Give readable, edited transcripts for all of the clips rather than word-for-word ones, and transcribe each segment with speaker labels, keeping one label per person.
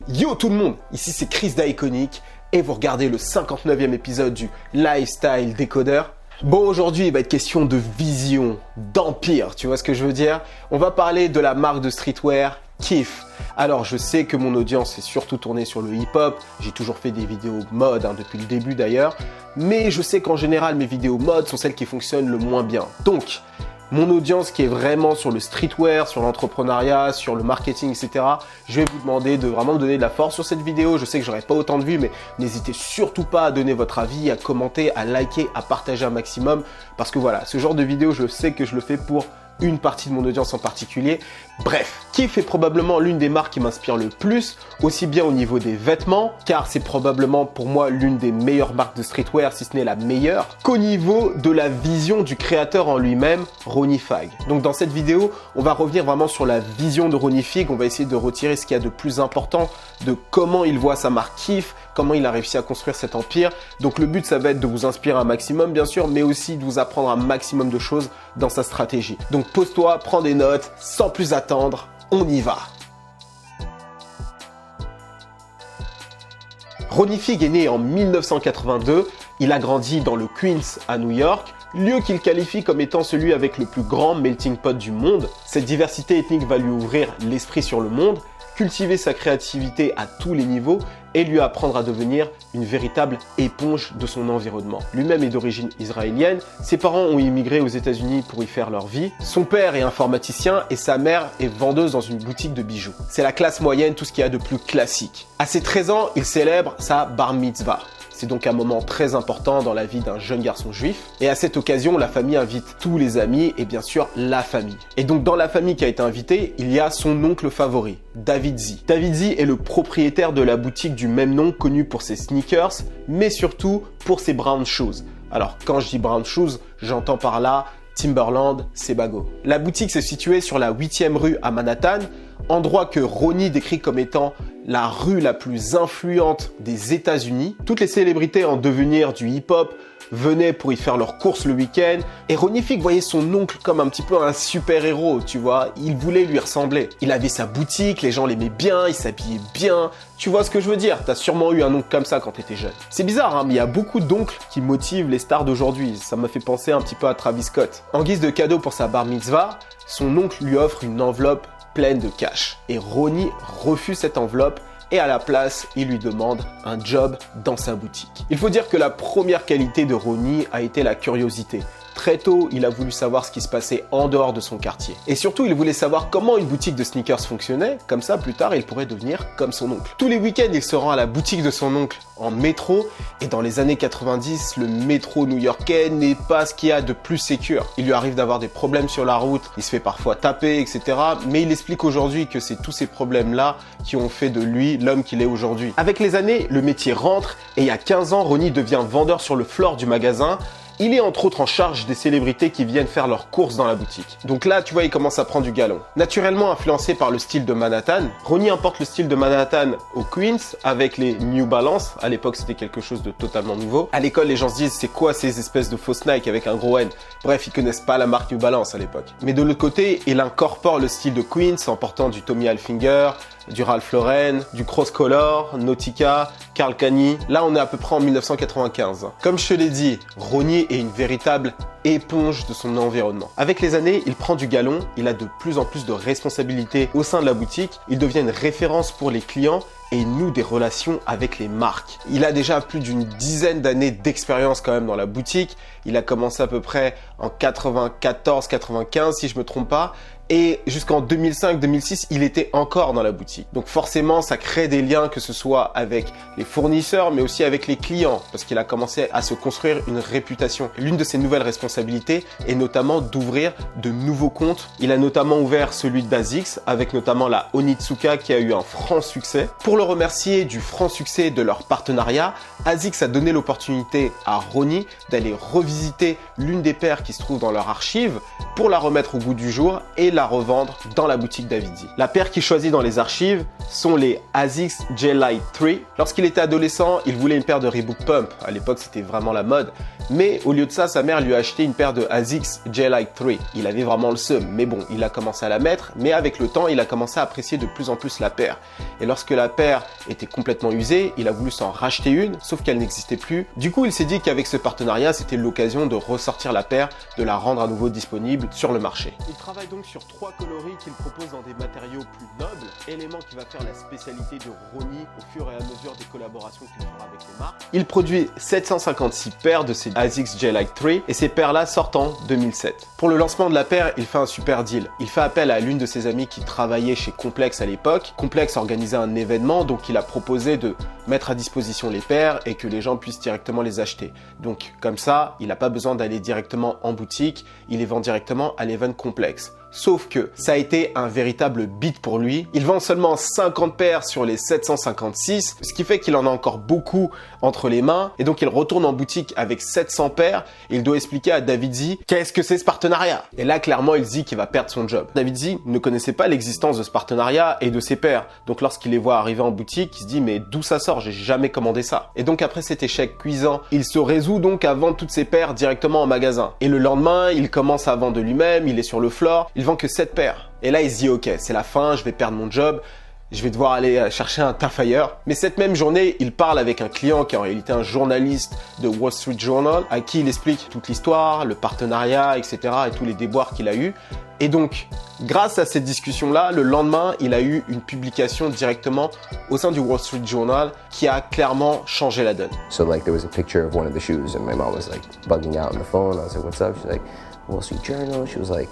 Speaker 1: Yo tout le monde, ici c'est Chris d'Iconic et vous regardez le 59e épisode du Lifestyle Décodeur. Bon, aujourd'hui il va être question de vision, d'empire, tu vois ce que je veux dire? On va parler de la marque de streetwear Kith. Alors je sais que mon audience est surtout tournée sur le hip-hop, j'ai toujours fait des vidéos mode depuis le début d'ailleurs, mais je sais qu'en général mes vidéos mode sont celles qui fonctionnent le moins bien. Donc, mon audience qui est vraiment sur le streetwear, sur l'entrepreneuriat, sur le marketing, etc. Je vais vous demander de vraiment me donner de la force sur cette vidéo. Je sais que j'aurai pas autant de vues, mais n'hésitez surtout pas à donner votre avis, à commenter, à liker, à partager un maximum. Parce que voilà, ce genre de vidéo, je sais que je le fais pour une partie de mon audience en particulier. Bref, Kith est probablement l'une des marques qui m'inspire le plus, aussi bien au niveau des vêtements, car c'est probablement pour moi l'une des meilleures marques de streetwear, si ce n'est la meilleure, qu'au niveau de la vision du créateur en lui-même, Ronnie Fieg. Donc dans cette vidéo, on va revenir vraiment sur la vision de Ronnie Fieg, on va essayer de retirer ce qu'il y a de plus important, de comment il voit sa marque Kith, comment il a réussi à construire cet empire. Donc le but, ça va être de vous inspirer un maximum, bien sûr, mais aussi de vous apprendre un maximum de choses dans sa stratégie. Donc pose-toi, prends des notes, sans plus attendre, on y va. Ronnie Fieg est né en 1982, il a grandi dans le Queens à New York, lieu qu'il qualifie comme étant celui avec le plus grand melting pot du monde. Cette diversité ethnique va lui ouvrir l'esprit sur le monde, cultiver sa créativité à tous les niveaux et lui apprendre à devenir une véritable éponge de son environnement. Lui-même est d'origine israélienne, ses parents ont immigré aux États-Unis pour y faire leur vie. Son père est informaticien et sa mère est vendeuse dans une boutique de bijoux. C'est la classe moyenne, tout ce qu'il y a de plus classique. À ses 13 ans, il célèbre sa bar mitzvah. C'est donc un moment très important dans la vie d'un jeune garçon juif. Et à cette occasion, la famille invite tous les amis et bien sûr la famille. Et donc dans la famille qui a été invitée, il y a son oncle favori, David Z. David Z est le propriétaire de la boutique du même nom, connue pour ses sneakers, mais surtout pour ses brown shoes. Alors quand je dis brown shoes, j'entends par là Timberland, Sebago. La boutique se situait sur la 8e rue à Manhattan, endroit que Ronnie décrit comme étant la rue la plus influente des États-Unis. Toutes les célébrités en devenir du hip-hop venaient pour y faire leurs courses le week-end. Et Ronnie Fieg voyait son oncle comme un petit peu un super-héros, tu vois. Il voulait lui ressembler. Il avait sa boutique, les gens l'aimaient bien, il s'habillait bien. Tu vois ce que je veux dire? T'as sûrement eu un oncle comme ça quand t'étais jeune. C'est bizarre, hein, mais il y a beaucoup d'oncles qui motivent les stars d'aujourd'hui. Ça m'a fait penser un petit peu à Travis Scott. En guise de cadeau pour sa bar mitzvah, son oncle lui offre une enveloppe pleine de cash. Et Ronnie refuse cette enveloppe et à la place, il lui demande un job dans sa boutique. Il faut dire que la première qualité de Ronnie a été la curiosité. Très tôt, il a voulu savoir ce qui se passait en dehors de son quartier. Et surtout, il voulait savoir comment une boutique de sneakers fonctionnait, comme ça, plus tard, il pourrait devenir comme son oncle. Tous les week-ends, il se rend à la boutique de son oncle en métro, et dans les années 90, le métro new-yorkais n'est pas ce qu'il y a de plus sécure. Il lui arrive d'avoir des problèmes sur la route, il se fait parfois taper, etc. Mais il explique aujourd'hui que c'est tous ces problèmes-là qui ont fait de lui l'homme qu'il est aujourd'hui. Avec les années, le métier rentre, et il y a 15 ans, Ronnie devient vendeur sur le floor du magasin. Il est entre autres en charge des célébrités qui viennent faire leurs courses dans la boutique. Donc là, tu vois, il commence à prendre du galon. Naturellement influencé par le style de Manhattan, Ronnie importe le style de Manhattan au Queens avec les New Balance. À l'époque, c'était quelque chose de totalement nouveau. À l'école, les gens se disent, c'est quoi ces espèces de fausses Nike avec un gros N? Bref, ils connaissent pas la marque New Balance à l'époque. Mais de l'autre côté, il incorpore le style de Queens en portant du Tommy Hilfiger, du Ralph Lauren, du Cross Color, Nautica, Karl Kani. Là, on est à peu près en 1995. Comme je te l'ai dit, Ronnie est une véritable éponge de son environnement. Avec les années, il prend du galon, il a de plus en plus de responsabilités au sein de la boutique, il devient une référence pour les clients et il noue des relations avec les marques. Il a déjà plus d'une dizaine d'années d'expérience quand même dans la boutique. Il a commencé à peu près en 94-95 si je me trompe pas. Et jusqu'en 2005-2006, il était encore dans la boutique. Donc forcément, ça crée des liens, que ce soit avec les fournisseurs, mais aussi avec les clients, parce qu'il a commencé à se construire une réputation. L'une de ses nouvelles responsabilités est notamment d'ouvrir de nouveaux comptes. Il a notamment ouvert celui d'Asics, avec notamment la Onitsuka qui a eu un franc succès. Pour le remercier du franc succès de leur partenariat, Asics a donné l'opportunité à Ronnie d'aller revisiter l'une des paires qui se trouve dans leur archive pour la remettre au goût du jour et la revendre dans la boutique Davidsy. La paire qu'il choisit dans les archives sont les ASICS J-Lite 3. Lorsqu'il était adolescent, il voulait une paire de Reebok Pump. À l'époque, c'était vraiment la mode. Mais au lieu de ça, sa mère lui a acheté une paire de ASICS J-Lite 3. Il avait vraiment le seum, mais bon, il a commencé à la mettre. Mais avec le temps, il a commencé à apprécier de plus en plus la paire. Et lorsque la paire était complètement usée, il a voulu s'en racheter une, sauf qu'elle n'existait plus. Du coup, il s'est dit qu'avec ce partenariat, c'était l'occasion de ressortir la paire, de la rendre à nouveau disponible sur le marché. Il travaille donc sur 3 coloris qu'il propose dans des matériaux plus nobles, élément qui va faire la spécialité de Ronnie au fur et à mesure des collaborations qu'il fera avec les marques. Il produit 756 paires de ces ASICS J-Lite 3 et ces paires-là sortent en 2007. Pour le lancement de la paire, il fait un super deal. Il fait appel à l'une de ses amies qui travaillait chez Complex à l'époque. Complex organisait un événement, donc il a proposé de mettre à disposition les paires et que les gens puissent directement les acheter. Donc comme ça, il n'a pas besoin d'aller directement en boutique, il les vend directement à l'event Complex. Sauf que ça a été un véritable beat pour lui. Il vend seulement 50 paires sur les 756, ce qui fait qu'il en a encore beaucoup entre les mains. Et donc il retourne en boutique avec 700 paires et il doit expliquer à Davidsy qu'est-ce que c'est ce partenariat. Et là, clairement, il se dit qu'il va perdre son job. Davidsy ne connaissait pas l'existence de ce partenariat et de ses paires. Donc lorsqu'il les voit arriver en boutique, il se dit mais d'où ça sort? J'ai jamais commandé ça. Et donc après cet échec cuisant, il se résout donc à vendre toutes ses paires directement en magasin. Et le lendemain, il commence à vendre de lui-même, il est sur le floor, il vend que 7 paires. Et là, il se dit ok, c'est la fin, je vais perdre mon job, je vais devoir aller chercher un taf ailleurs. Mais cette même journée, il parle avec un client qui est en réalité un journaliste de Wall Street Journal, à qui il explique toute l'histoire, le partenariat, etc. et tous les déboires qu'il a eu. Et donc, grâce à cette discussion-là, le lendemain, il a eu une publication directement au sein du Wall Street Journal qui a clairement changé la donne.
Speaker 2: So like there was a picture of one of the shoes and my mom was like bugging out on the phone. I was like, what's up? She's like, Wall Street Journal. She was like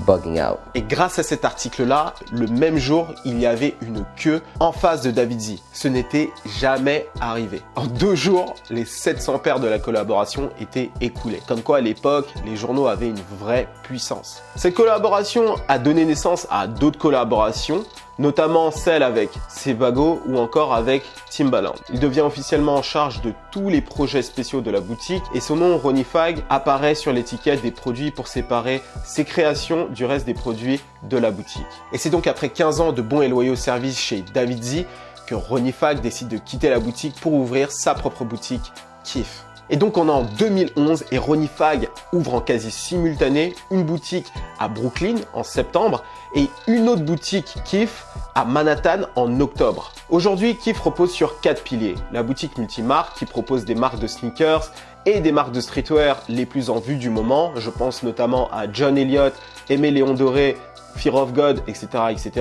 Speaker 2: bugging out.
Speaker 1: Et grâce à cet article-là, le même jour, il y avait une queue en face de Davidsy. Ce n'était jamais arrivé. En 2 jours, les 700 paires de la collaboration étaient écoulées. Comme quoi, à l'époque, les journaux avaient une vraie puissance. Cette collaboration a donné naissance à d'autres collaborations, notamment celle avec Sebago ou encore avec Timbaland. Il devient officiellement en charge de tous les projets spéciaux de la boutique et son nom, Ronnie Fag, apparaît sur l'étiquette des produits pour séparer ses créations du reste des produits de la boutique. Et c'est donc après 15 ans de bons et loyaux services chez Davidsy que Ronnie Fag décide de quitter la boutique pour ouvrir sa propre boutique Kith. Et donc on est en 2011 et Ronnie Fag ouvre en quasi simultané une boutique à Brooklyn en septembre et une autre boutique Kith à Manhattan en octobre. Aujourd'hui, Kith repose sur 4 piliers. La boutique multimarque qui propose des marques de sneakers et des marques de streetwear les plus en vue du moment. Je pense notamment à John Elliott, Aimé Léon Doré, Fear of God, etc., etc.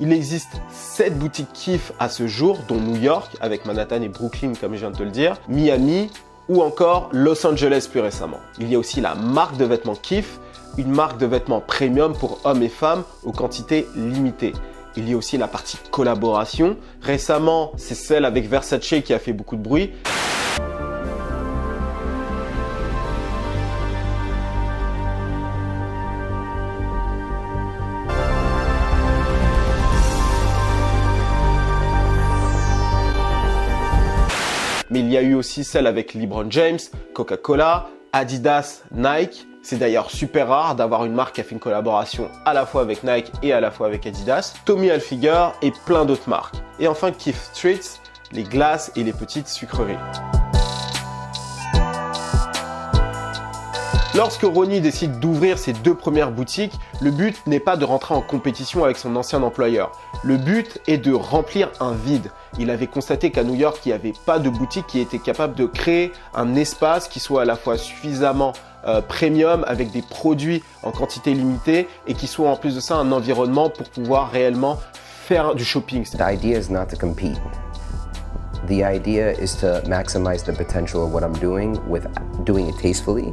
Speaker 1: Il existe 7 boutiques Kith à ce jour, dont New York avec Manhattan et Brooklyn comme je viens de te le dire, Miami, ou encore Los Angeles plus récemment. Il y a aussi la marque de vêtements Kith, une marque de vêtements premium pour hommes et femmes aux quantités limitées. Il y a aussi la partie collaboration. Récemment, c'est celle avec Versace qui a fait beaucoup de bruit. Mais il y a eu aussi celle avec LeBron James, Coca-Cola, Adidas, Nike. C'est d'ailleurs super rare d'avoir une marque qui a fait une collaboration à la fois avec Nike et à la fois avec Adidas, Tommy Hilfiger et plein d'autres marques. Et enfin Kith Treats, les glaces et les petites sucreries. Lorsque Ronnie décide d'ouvrir ses 2 premières boutiques, le but n'est pas de rentrer en compétition avec son ancien employeur. Le but est de remplir un vide. Il avait constaté qu'à New York, il n'y avait pas de boutique qui était capable de créer un espace qui soit à la fois suffisamment premium avec des produits en quantité limitée et qui soit en plus de ça un environnement pour pouvoir réellement faire du shopping.
Speaker 2: The idea is not to compete. The idea is to maximize the potential of what I'm doing with doing it tastefully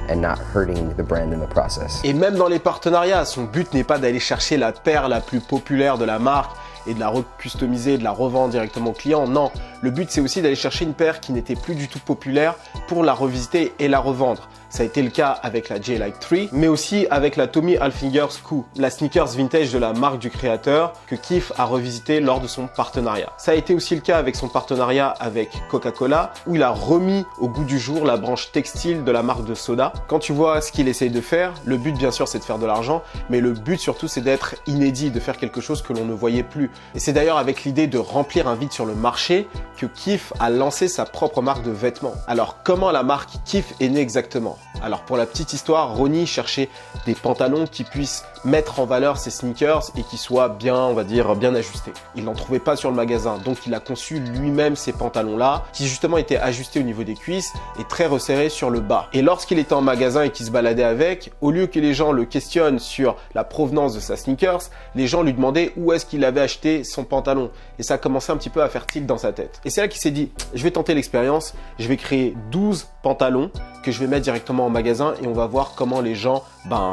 Speaker 2: and not hurting the brand in the process.
Speaker 1: Et même dans les partenariats, son but n'est pas d'aller chercher la paire la plus populaire de la marque et de la recustomiser, de la revendre directement au client. Non, le but c'est aussi d'aller chercher une paire qui n'était plus du tout populaire pour la revisiter et la revendre. Ça a été le cas avec la J-Like 3, mais aussi avec la Tommy Hilfiger Scoop, la sneakers vintage de la marque du créateur que Kith a revisité lors de son partenariat. Ça a été aussi le cas avec son partenariat avec Coca-Cola, où il a remis au goût du jour la branche textile de la marque de soda. Quand tu vois ce qu'il essaye de faire, le but bien sûr c'est de faire de l'argent, mais le but surtout c'est d'être inédit, de faire quelque chose que l'on ne voyait plus. Et c'est d'ailleurs avec l'idée de remplir un vide sur le marché que Kith a lancé sa propre marque de vêtements. Alors comment la marque Kith est née exactement? Alors pour la petite histoire, Ronnie cherchait des pantalons qui puissent mettre en valeur ses sneakers et qui soient bien, on va dire, bien ajustés. Il n'en trouvait pas sur le magasin, donc il a conçu lui-même ces pantalons-là, qui justement étaient ajustés au niveau des cuisses et très resserrés sur le bas. Et lorsqu'il était en magasin et qu'il se baladait avec, au lieu que les gens le questionnent sur la provenance de sa sneakers, les gens lui demandaient où est-ce qu'il avait acheté son pantalon. Et ça a commencé un petit peu à faire tilt dans sa tête. Et c'est là qu'il s'est dit, je vais tenter l'expérience, je vais créer 12 pantalons que je vais mettre directement en magasin et on va voir comment les gens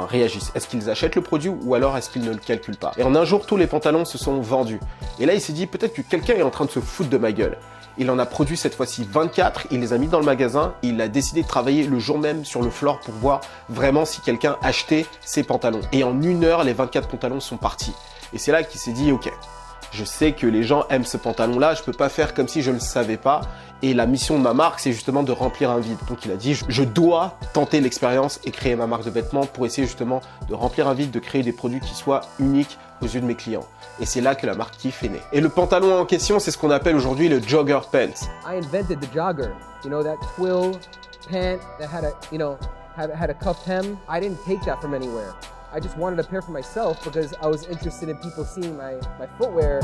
Speaker 1: réagissent. Est-ce qu'ils achètent le produit ou alors est-ce qu'ils ne le calculent pas? Et en un jour, tous les pantalons se sont vendus. Et là, il s'est dit peut-être que quelqu'un est en train de se foutre de ma gueule. Il en a produit cette fois-ci 24, il les a mis dans le magasin et il a décidé de travailler le jour même sur le floor pour voir vraiment si quelqu'un achetait ses pantalons. Et en 1 heure, les 24 pantalons sont partis. Et c'est là qu'il s'est dit ok, je sais que les gens aiment ce pantalon-là, je peux pas faire comme si je ne le savais pas. Et la mission de ma marque, c'est justement de remplir un vide. Donc il a dit, je dois tenter l'expérience et créer ma marque de vêtements pour essayer justement de remplir un vide, de créer des produits qui soient uniques aux yeux de mes clients. Et c'est là que la marque Kith est née. Et le pantalon en question, c'est ce qu'on appelle aujourd'hui le jogger pants.
Speaker 3: I invented the jogger. You know, that twill pant that had a cuffed hem. I didn't take that from anywhere. I just wanted a pair for myself because I was interested in people seeing my footwear.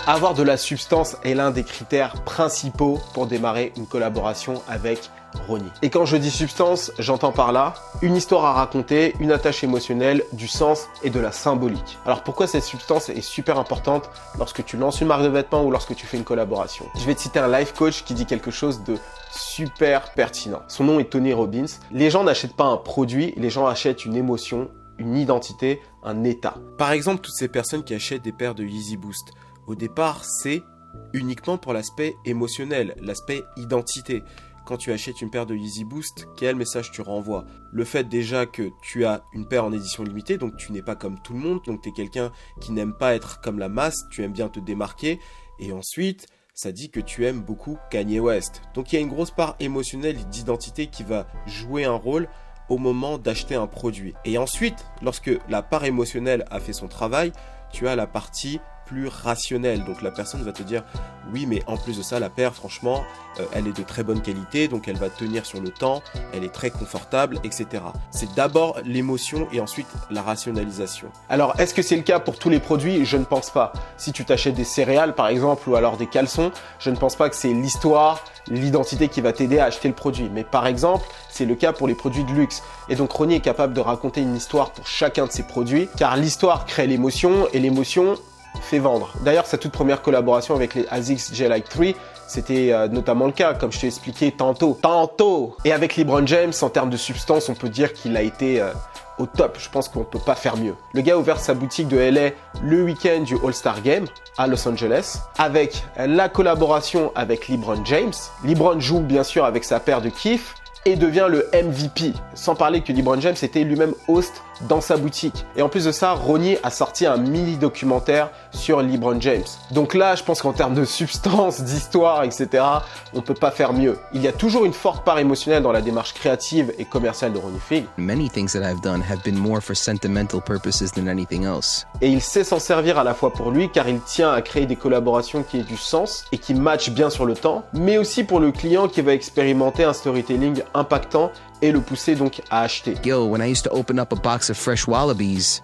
Speaker 1: Avoir de la substance est l'un des critères principaux pour démarrer une collaboration avec Ronnie. Et quand je dis substance, j'entends par là une histoire à raconter, une attache émotionnelle, du sens et de la symbolique. Alors pourquoi cette substance est super importante lorsque tu lances une marque de vêtements ou lorsque tu fais une collaboration? Je vais te citer un life coach qui dit quelque chose de super pertinent. Son nom est Tony Robbins. Les gens n'achètent pas un produit, les gens achètent une émotion, une identité, un état. Par exemple, toutes ces personnes qui achètent des paires de Yeezy Boost, au départ, c'est uniquement pour l'aspect émotionnel, l'aspect identité. Quand tu achètes une paire de Yeezy Boost, quel message tu renvoies? Le fait déjà que tu as une paire en édition limitée, donc tu n'es pas comme tout le monde, donc tu es quelqu'un qui n'aime pas être comme la masse, tu aimes bien te démarquer. Et ensuite, ça dit que tu aimes beaucoup Kanye West. Donc il y a une grosse part émotionnelle et d'identité qui va jouer un rôle au moment d'acheter un produit. Et ensuite, lorsque la part émotionnelle a fait son travail, tu as la partie plus rationnelle. Donc la personne va te dire oui, mais en plus de ça, la paire, franchement, elle est de très bonne qualité, donc elle va tenir sur le temps, elle est très confortable, etc. C'est d'abord l'émotion et ensuite la rationalisation. Alors, est-ce que c'est le cas pour tous les produits? Je ne pense pas. Si tu t'achètes des céréales, par exemple, ou alors des caleçons, je ne pense pas que c'est l'histoire, l'identité qui va t'aider à acheter le produit. Mais par exemple, c'est le cas pour les produits de luxe. Et donc, Ronnie est capable de raconter une histoire pour chacun de ses produits, car l'histoire crée l'émotion et l'émotion fait vendre. D'ailleurs, sa toute première collaboration avec les ASICS J-Like 3, c'était notamment le cas, comme je t'ai expliqué tantôt. Et avec LeBron James, en termes de substance, on peut dire qu'il a été au top. Je pense qu'on ne peut pas faire mieux. Le gars a ouvert sa boutique de LA le week-end du All-Star Game à Los Angeles, avec la collaboration avec LeBron James. LeBron joue bien sûr avec sa paire de Kith et devient le MVP. Sans parler que LeBron James était lui-même host dans sa boutique. Et en plus de ça, Ronnie a sorti un mini documentaire sur LeBron James. Donc là, je pense qu'en termes de substance, d'histoire, etc., on peut pas faire mieux. Il y a toujours une forte part émotionnelle dans la démarche créative et commerciale de Ronnie Fieg.
Speaker 4: Many things that I've done have been more for sentimental purposes than anything else.
Speaker 1: Et il sait s'en servir à la fois pour lui, car il tient à créer des collaborations qui aient du sens et qui matchent bien sur le temps, mais aussi pour le client qui va expérimenter un storytelling impactant et le pousser donc à acheter.
Speaker 4: Yo, when I used to open up a box of fresh Wallabies,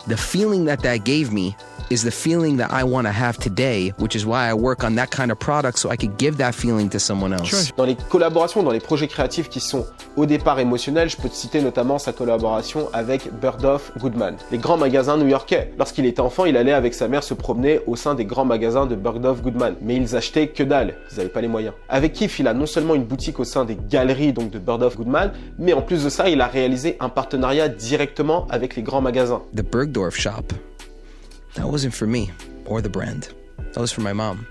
Speaker 4: the feeling that gave me is the feeling that I want to have today, which is why I work on that kind of product so I could give that feeling to someone else.
Speaker 1: Dans les collaborations, dans les projets créatifs qui sont au départ émotionnels, je peux te citer notamment sa collaboration avec Bergdorf Goodman, les grands magasins new-yorkais. Lorsqu'il était enfant, il allait avec sa mère se promener au sein des grands magasins de Bergdorf Goodman, mais ils achetaient que dalle, ils n'avaient pas les moyens. Avec Kith, il a non seulement une boutique au sein des galeries donc de Bergdorf Goodman, mais en plus de ça, il a réalisé un partenariat directement avec les grands magasins.
Speaker 4: The Bergdorf shop, that wasn't for me or the brand. That was for my mom.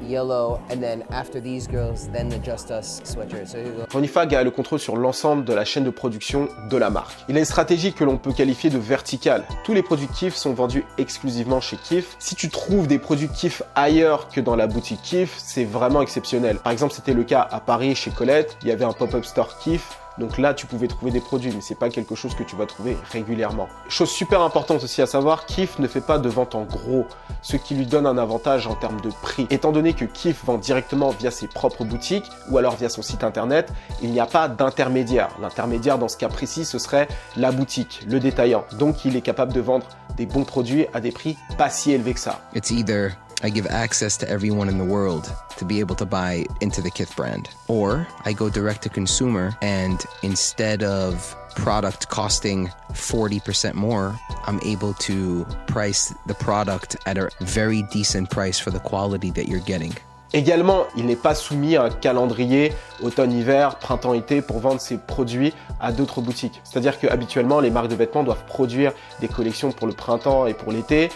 Speaker 3: yellow, and then after these girls, then the Just Us sweatshirt. So here you go.
Speaker 1: Ronnie Fag a le contrôle sur l'ensemble de la chaîne de production de la marque. Il a une stratégie que l'on peut qualifier de verticale. Tous les produits Kith sont vendus exclusivement chez Kith. Si tu trouves des produits Kith ailleurs que dans la boutique Kith, c'est vraiment exceptionnel. Par exemple, c'était le cas à Paris chez Colette, il y avait un pop-up store Kith. Donc là, tu pouvais trouver des produits, mais c'est pas quelque chose que tu vas trouver régulièrement. Chose super importante aussi à savoir, Kith ne fait pas de vente en gros, ce qui lui donne un avantage en termes de prix. Étant donné que Kith vend directement via ses propres boutiques ou alors via son site internet, il n'y a pas d'intermédiaire. L'intermédiaire dans ce cas précis, ce serait la boutique, le détaillant. Donc il est capable de vendre des bons produits à des prix pas si élevés que ça.
Speaker 4: It's either I give access to everyone in the world to be able to buy into the Kith brand, or I go direct to consumer and instead of product costing 40% more, I'm able to price the product at a very decent price for the quality that you're getting.
Speaker 1: Également, il n'est pas soumis à un calendrier automne-hiver, printemps-été pour vendre ses produits à d'autres boutiques. C'est-à-dire qu'habituellement, les marques de vêtements doivent produire des collections pour le printemps et pour l'été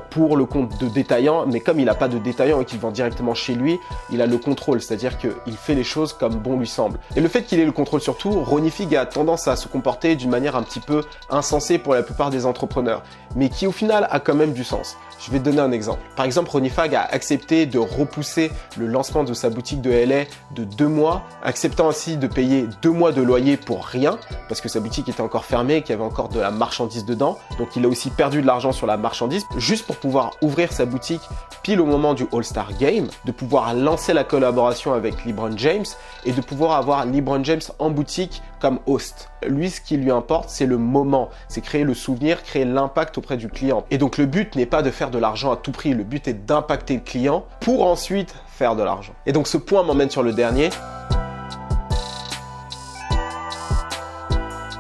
Speaker 1: pour le compte de détaillant. Mais comme il n'a pas de détaillant et qu'il vend directement chez lui, il a le contrôle. C'est-à-dire qu'il fait les choses comme bon lui semble. Et le fait qu'il ait le contrôle sur tout, Ronnie Fig a tendance à se comporter d'une manière un petit peu insensée pour la plupart des entrepreneurs, mais qui au final a quand même du sens. Je vais te donner un exemple. Par exemple, Ronnie Fag a accepté de repousser le lancement de sa boutique de LA de 2 mois, acceptant ainsi de payer 2 mois de loyer pour rien, parce que sa boutique était encore fermée et qu'il y avait encore de la marchandise dedans. Donc il a aussi perdu de l'argent sur la marchandise, juste pour pouvoir ouvrir sa boutique pile au moment du All-Star Game, de pouvoir lancer la collaboration avec LeBron James et de pouvoir avoir LeBron James en boutique comme host. Lui, ce qui lui importe, c'est le moment, c'est créer le souvenir, créer l'impact auprès du client. Et donc le but n'est pas de faire de l'argent à tout prix, le but est d'impacter le client pour ensuite faire de l'argent. Et donc ce point m'emmène sur le dernier.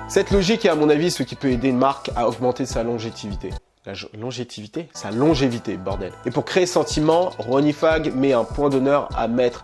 Speaker 1: Cette logique est à mon avis ce qui peut aider une marque à augmenter sa longévité. Sa longévité, bordel. Et pour créer ce sentiment, Ronnie Fag met un point d'honneur à mettre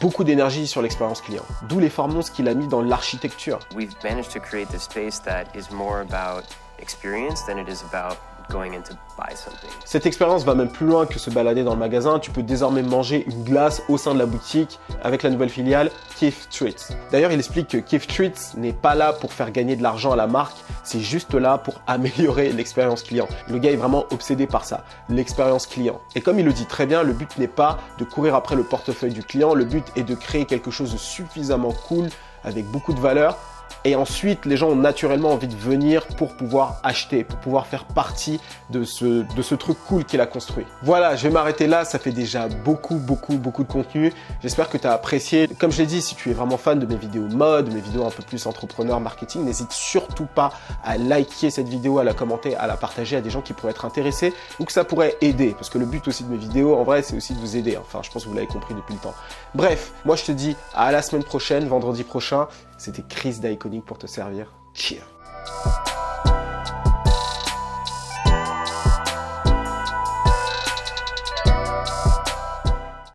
Speaker 1: beaucoup d'énergie sur l'expérience client. D'où les formules qu'il a mis dans l'architecture.
Speaker 5: We've managed to create this space that is more about experience than it is about going in to buy something.
Speaker 1: Cette expérience va même plus loin que se balader dans le magasin. Tu peux désormais manger une glace au sein de la boutique avec la nouvelle filiale Kith Treats. D'ailleurs, il explique que Kith Treats n'est pas là pour faire gagner de l'argent à la marque, c'est juste là pour améliorer l'expérience client. Le gars est vraiment obsédé par ça, l'expérience client. Et comme il le dit très bien, le but n'est pas de courir après le portefeuille du client, le but est de créer quelque chose de suffisamment cool avec beaucoup de valeur. Et ensuite, les gens ont naturellement envie de venir pour pouvoir acheter, pour pouvoir faire partie de ce truc cool qu'il a construit. Voilà, je vais m'arrêter là. Ça fait déjà beaucoup de contenu. J'espère que tu as apprécié. Comme je l'ai dit, si tu es vraiment fan de mes vidéos mode, mes vidéos un peu plus entrepreneur, marketing, n'hésite surtout pas à liker cette vidéo, à la commenter, à la partager à des gens qui pourraient être intéressés ou que ça pourrait aider. Parce que le but aussi de mes vidéos, en vrai, c'est aussi de vous aider. Enfin, je pense que vous l'avez compris depuis le temps. Bref, moi je te dis à la semaine prochaine, vendredi prochain. C'était Chris d'Iconic pour te servir. Cheers.